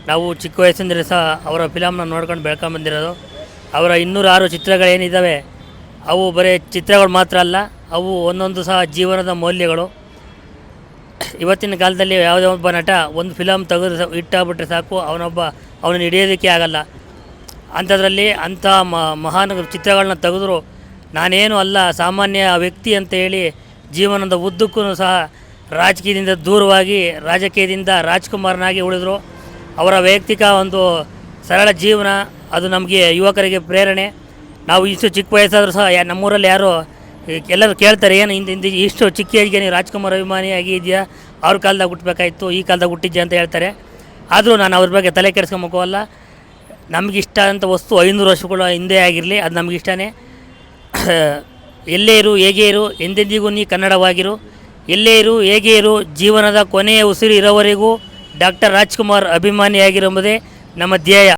ನಾವು ಚಿಕ್ಕ ವಯಸ್ಸಿಂದಲೇ ಸಹ ಅವರ ಫಿಲಮ್ನ ನೋಡ್ಕೊಂಡು ಬೆಳ್ಕೊಂಬಂದಿರೋದು. ಅವರ 206 ಚಿತ್ರಗಳೇನಿದ್ದಾವೆ ಅವು ಬರೀ ಚಿತ್ರಗಳು ಮಾತ್ರ ಅಲ್ಲ, ಅವು ಒಂದೊಂದು ಸಹ ಜೀವನದ ಮೌಲ್ಯಗಳು. ಇವತ್ತಿನ ಕಾಲದಲ್ಲಿ ಯಾವುದೇ ಒಬ್ಬ ನಟ ಒಂದು ಫಿಲಮ್ ತೆಗೆದು ಇಟ್ಟಾಗ್ಬಿಟ್ರೆ ಸಾಕು, ಅವನನ್ನು ಹಿಡಿಯೋದಕ್ಕೆ ಆಗಲ್ಲ. ಅಂಥದ್ರಲ್ಲಿ ಅಂಥ ಮಹಾನ್ ಚಿತ್ರಗಳನ್ನ ತೆಗೆದ್ರು ನಾನೇನು ಅಲ್ಲ, ಸಾಮಾನ್ಯ ವ್ಯಕ್ತಿ ಅಂತ ಹೇಳಿ ಜೀವನದ ಉದ್ದಕ್ಕೂ ಸಹ ರಾಜಕೀಯದಿಂದ ದೂರವಾಗಿ ರಾಜಕೀಯದಿಂದ ರಾಜ್ಕುಮಾರನಾಗಿ ಉಳಿದ್ರು. ಅವರ ವೈಯಕ್ತಿಕ ಒಂದು ಸರಳ ಜೀವನ ಅದು ನಮಗೆ ಯುವಕರಿಗೆ ಪ್ರೇರಣೆ. ನಾವು ಇಷ್ಟು ಚಿಕ್ಕ ವಯಸ್ಸಾದರೂ ಸಹ ನಮ್ಮೂರಲ್ಲಿ ಯಾರು ಎಲ್ಲರೂ ಕೇಳ್ತಾರೆ, ಏನು ಇಷ್ಟು ಚಿಕ್ಕ ಏಜ್ಗೆ ನೀವು ರಾಜ್ಕುಮಾರ್ ಅಭಿಮಾನಿಯಾಗಿ ಇದೆಯಾ, ಅವ್ರ ಕಾಲದಾಗ ಹುಟ್ಟಬೇಕಾಯ್ತು, ಈ ಕಾಲದಾಗ ಹುಟ್ಟಿದ್ಯಾ ಅಂತ ಹೇಳ್ತಾರೆ. ಆದರೂ ನಾನು ಅವ್ರ ಬಗ್ಗೆ ತಲೆ ಕೆಡಿಸ್ಕೊಂಬೋಕ್ಕಲ್ಲ. ನಮಗಿಷ್ಟ ಅಂತ ವಸ್ತು 500 ವರ್ಷಗಳ ಹಿಂದೆ ಆಗಿರಲಿ, ಅದು ನಮಗಿಷ್ಟನೇ. ಎಲ್ಲೇ ಇರು ಹೇಗೆ ಇರು, ಎಂದೆಂದಿಗೂ ನೀ ಕನ್ನಡವಾಗಿರು. ಎಲ್ಲೇ ಇರು ಹೇಗೆ ಇರು, ಜೀವನದ ಕೊನೆಯ ಉಸಿರು ಇರೋವರೆಗೂ ಡಾಕ್ಟರ್ ರಾಜ್ಕುಮಾರ್ ಅಭಿಮಾನಿಯಾಗಿರುವುದೇ ನಮ್ಮ ಧ್ಯೇಯ.